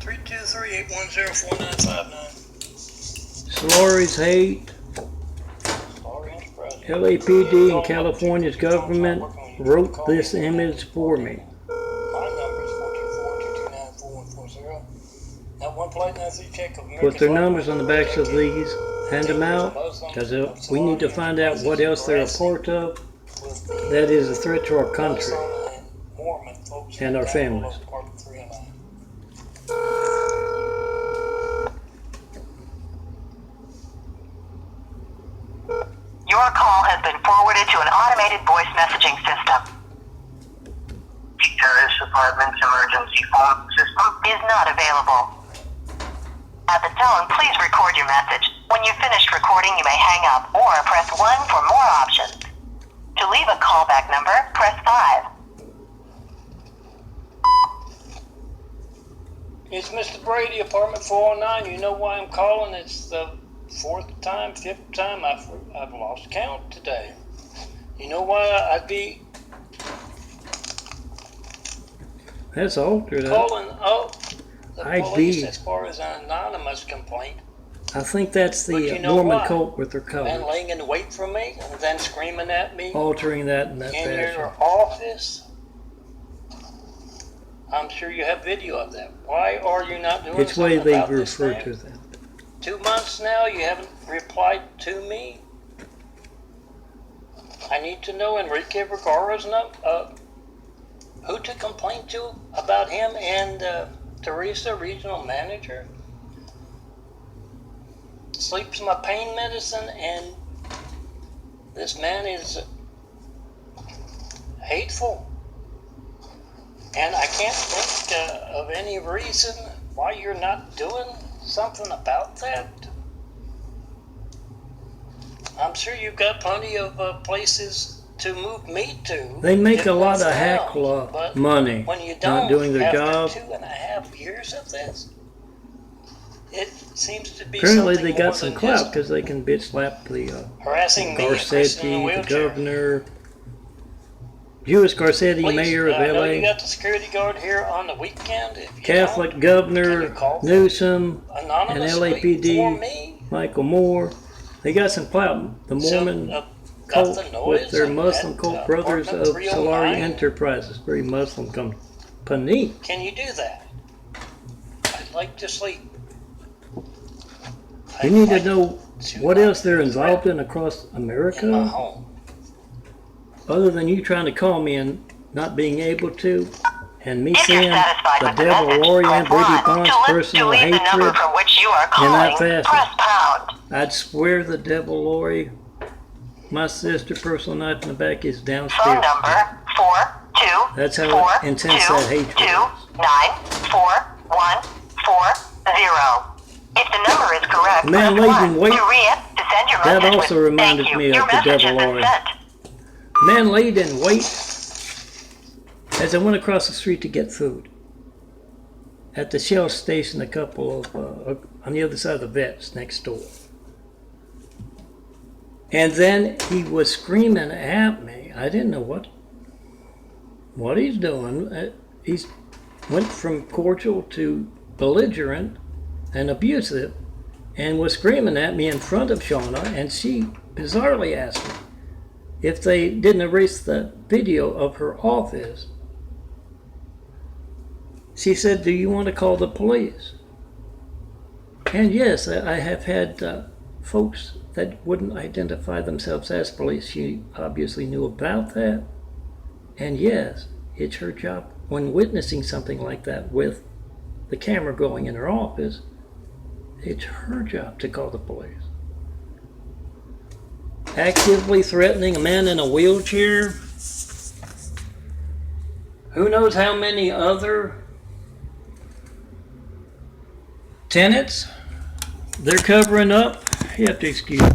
323-810-4959. Solari's hate. LAPD and California's government wrote this image for me. My number is 424-229-4140. Now, one plate and that's check of Put their numbers on the backs of these. Hand them out, because we need to find out what else they're a part of that is a threat to our country and our families. Your call has been forwarded to an automated voice messaging system. Sheriff's Department's emergency phone system Is not available. At the tone, please record your message. When you've finished recording, you may hang up or press 1 for more options. To leave a callback number, press 5. It's Mr. Brady, apartment 409. You know why I'm calling? It's the fourth time, fifth time I've lost count today. You know why I'd be That's altered. calling up the I'd police be- as far as an anonymous complaint I think that's But the you know Mormon what? cult with their and colors. laying in wait for me and then screaming at me Altering that in that in fashion. your office. I'm sure you have video of that. Why are you not doing It's the way something they about this refer thing? to them. 2 months now, you haven't replied to me. I need to know Enrique Vergara's who to complain to about him and Teresa, regional manager. Sleeps my pain medicine, and this man is hateful. And I can't think of any reason why you're not doing something about that. I'm sure you've got plenty of places to move me to. They make a different lot of towns, hackla but money when you don't, not doing their after job. 2.5 years of this, it seems to be Apparently something they got more some than clout just because they can bitch slap the harassing me, a person in a Garcetti, the wheelchair. governor, Jewish Garcetti, Please, mayor of I know you LA, got the security guard here on the weekend. If you Catholic don't, governor can you call them Newsom, and anonymously LAPD, for me. Michael Moore. They got some clout. The Mormon got cult the noise with their at, Muslim cult brothers of apartment 309. Solari Enterprises, very Muslim company. Can you do that? I'd like to sleep. You I'd need to like know what not else they're be involved in across in my America, home. other than you trying to call me and not being able to, and me If you're seeing satisfied the with the devil message, Lori press and Brady 1. Pond's To personal leave the number hatred. from which you are in calling, that fashion. press pound. I'd swear the devil Lori, my sister, personal knife in the back, is Phone downstairs. number 424 That's how intense that hatred is. 2944140. If the number is correct, The man press laid 1 in wait. to send your That message also with, reminded thank you. me of Your the message devil has been Lori. sent. Man laid in wait as I went across the street to get food. At the Shell station, a couple of, on the other side of the vets next door. And then he was screaming at me. I didn't know what he's doing. He's went from cordial to belligerent and abusive and was screaming at me in front of Shauna, and she bizarrely asked me if they didn't erase the video of her office. She said, "Do you want to call the police?" And yes, I have had folks that wouldn't identify themselves as police. She obviously knew about that. And yes, it's her job when witnessing something like that with the camera going in her office, it's her job to call the police. Actively threatening a man in a wheelchair. Who knows how many other tenants they're covering up. You have to excuse me.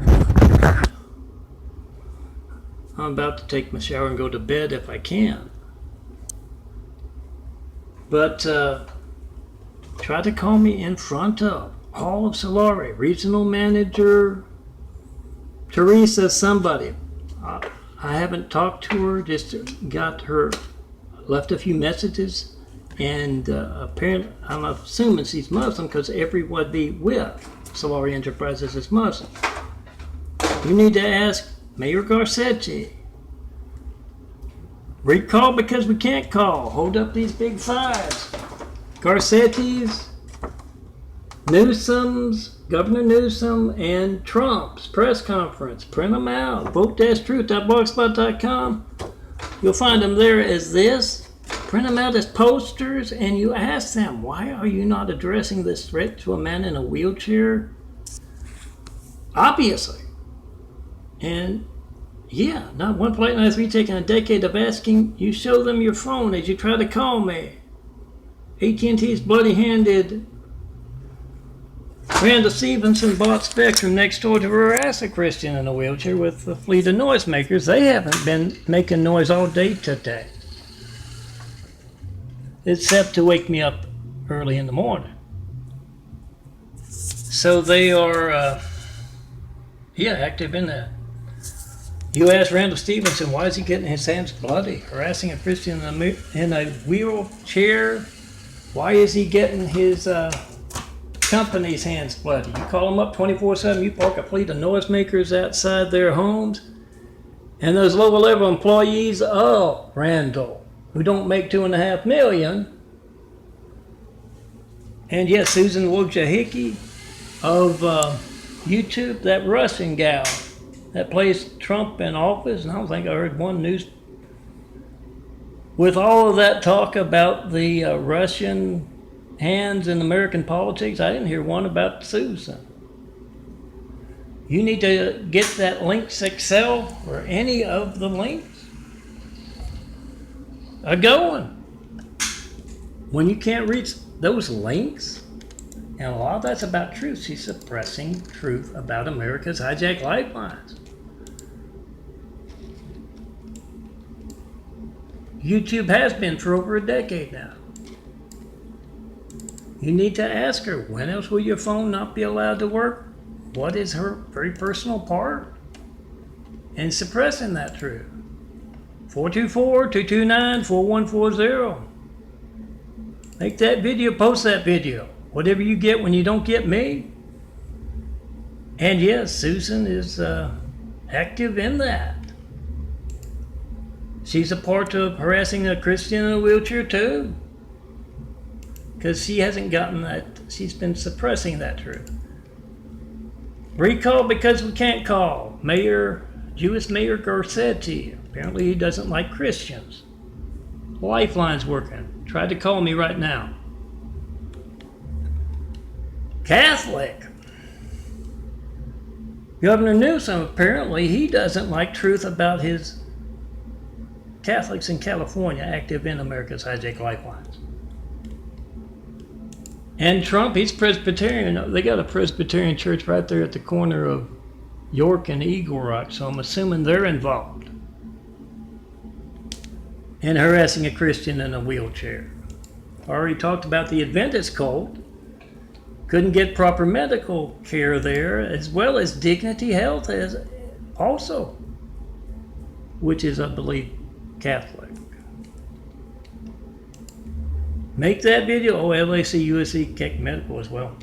I'm about to take my shower and go to bed if I can. But try to call me in front of Hall of Solari, regional manager Teresa somebody. I haven't talked to her, just got her, left a few messages And apparently, I'm assuming she's Muslim because everybody with Solari Enterprises is Muslim. You need to ask Mayor Garcetti. Recall because we can't call. Hold up these big fives. Garcetti's, Newsom's, Governor Newsom, and Trump's press conference. Print them out. Vote-truth.blogspot.com. You'll find them there as this. Print them out as posters, and you ask them, why are you not addressing this threat to a man in a wheelchair? Obviously. And yeah, not one polite night we taking a decade of asking. You show them your phone as you try to call me. AT&T's bloody-handed Randall Stevenson bought Spectrum next door to harass a Christian in a wheelchair with a fleet of noisemakers. They haven't been making noise all day today, except to wake me up early in the morning. So they are, active in that. You ask Randall Stevenson, why is he getting his hands bloody, harassing a Christian in a wheelchair? Why is he getting his company's hands bloody? You call them up 24/7, you park a fleet of noisemakers outside their homes, and those lower-level employees of Randall, who don't make $2.5 million, and yes, Susan Wojcicki of YouTube, that Russian gal that plays Trump in office, and I don't think I heard one news. With all of that talk about the Russian hands in American politics, I didn't hear one about Susan. You need to get that Links Excel or any of the links going. When you can't reach those links, and a lot of that's about truth. She's suppressing truth about America's hijacked lifelines. YouTube has been for over a decade now. You need to ask her, when else will your phone not be allowed to work? What is her very personal part in suppressing that truth? 424-229-4140. Make that video, post that video. Whatever you get when you don't get me. And yes, Susan is active in that. She's a part of harassing a Christian in a wheelchair too. Because she hasn't gotten that, she's been suppressing that truth. Recall because we can't call. Jewish Mayor Garcetti. Apparently he doesn't like Christians. Lifeline's working. Try to call me right now. Catholic. Governor Newsom, apparently he doesn't like truth about his Catholics in California active in America's hijacked lifelines. And Trump, he's Presbyterian. They got a Presbyterian church right there at the corner of York and Eagle Rock, so I'm assuming they're involved in harassing a Christian in a wheelchair. I already talked about the Adventist cult. Couldn't get proper medical care there, as well as Dignity Health as also, which is, I believe, Catholic. Make that video. Oh, LAC, USC, Keck Medical as well.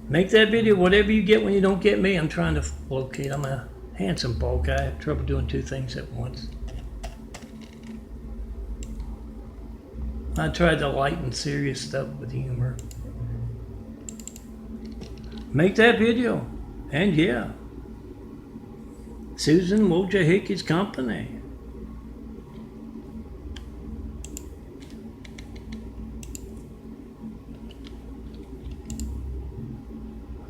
Make that video. Whatever you get when you don't get me, I'm trying to locate. I'm a handsome bald guy. I have trouble doing two things at once. I tried to lighten serious stuff with humor. Make that video. And yeah, Susan Wojcicki's company.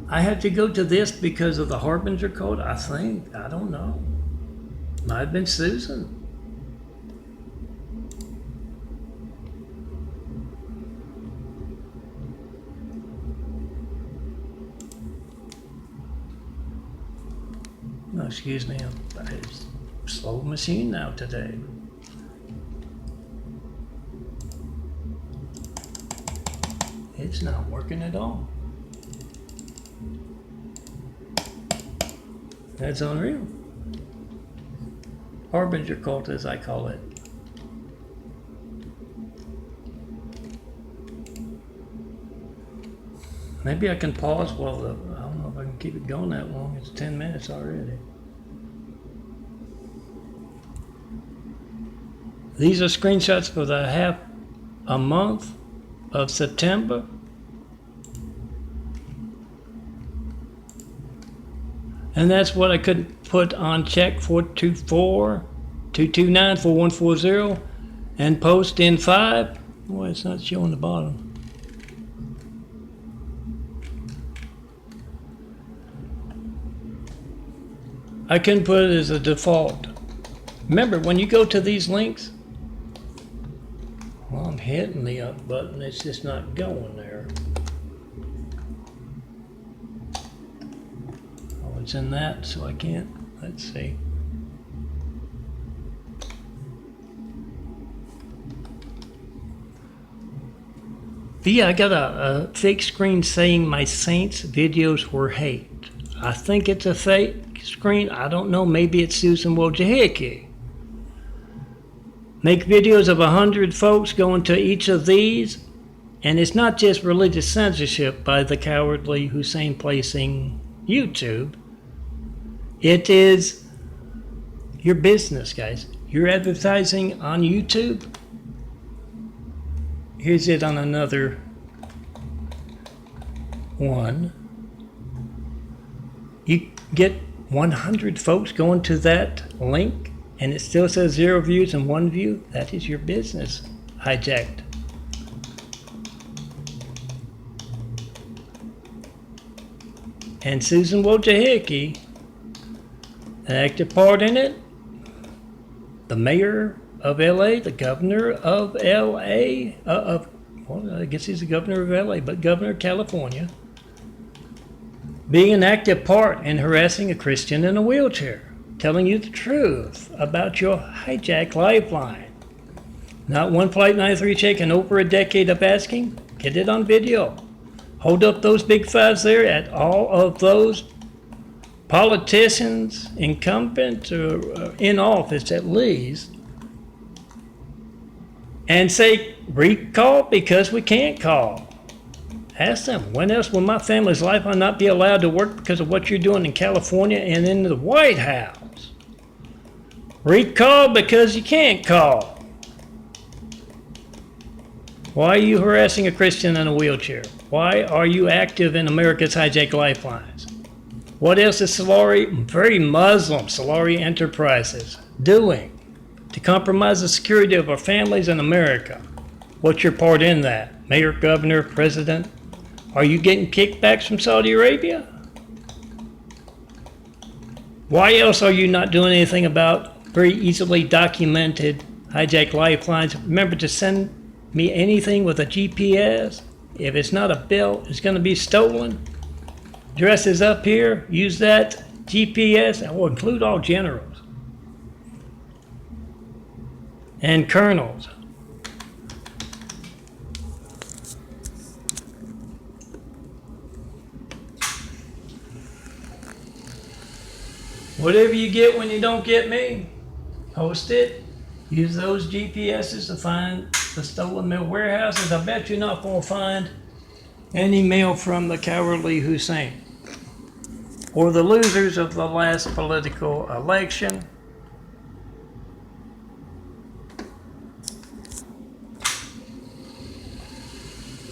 I had to go to this because of the Harbinger Code, I think. I don't know. Might have been Susan. No, excuse me, it's a slow machine now today. It's not working at all. That's unreal. Harbinger cult, as I call it. Maybe I can pause while I don't know if I can keep it going that long. It's 10 minutes already. These are screenshots for the half a month of September. And that's what I could put on check 424-229-4140 and post in 5. Boy, it's not showing the bottom. I can put it as a default. Remember, when you go to these links, well, I'm hitting the up button, it's just not going there. Oh, it's in that, so I can't. Let's see. But yeah, I got a fake screen saying my Saints videos were hate. I think it's a fake screen. I don't know. Maybe it's Susan Wojcicki. Make videos of 100 folks going to each of these. And it's not just religious censorship by the cowardly Hussein placing YouTube. It is your business, guys. You're advertising on YouTube. Here's it on another one. You get 100 folks going to that link and it still says 0 views and 1 view. That is your business hijacked. And Susan Wojcicki, an active part in it, the mayor of LA, the governor of LA, well, I guess he's the governor of LA, but governor of California, being an active part in harassing a Christian in a wheelchair, telling you the truth about your hijacked lifeline. Not one Flight 93 check in over a decade of asking. Get it on video. Hold up those big fives there at all of those politicians, incumbent or in office at least, and say, recall because we can't call. Ask them, when else will my family's life not be allowed to work because of what you're doing in California and in the White House? Recall because you can't call. Why are you harassing a Christian in a wheelchair? Why are you active in America's hijacked lifelines? What else is Solari, very Muslim Solari Enterprises, doing to compromise the security of our families in America? What's your part in that? Mayor, governor, president? Are you getting kickbacks from Saudi Arabia? Why else are you not doing anything about very easily documented hijacked lifelines? Remember to send me anything with a GPS. If it's not a bill, it's going to be stolen. Address is up here. Use that GPS. I will include all generals and colonels. Whatever you get when you don't get me, post it. Use those GPSs to find the stolen mail warehouses. I bet you're not going to find any mail from the cowardly Hussein or the losers of the last political election.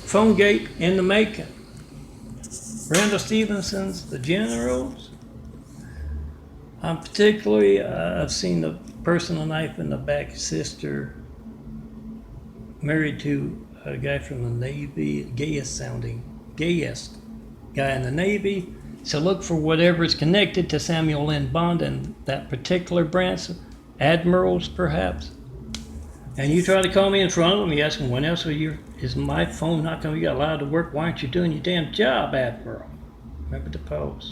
Phonegate in the making. Randall Stevenson's The Generals. Particularly, I've seen the personal knife in the back, sister married to a guy from the Navy, gayest guy in the Navy. So look for whatever is connected to Samuel Lynn Bond and that particular branch, admirals perhaps. And you try to call me in front of them, you ask them, when else is my phone not going to be allowed to work? Why aren't you doing your damn job, Admiral? Remember to post.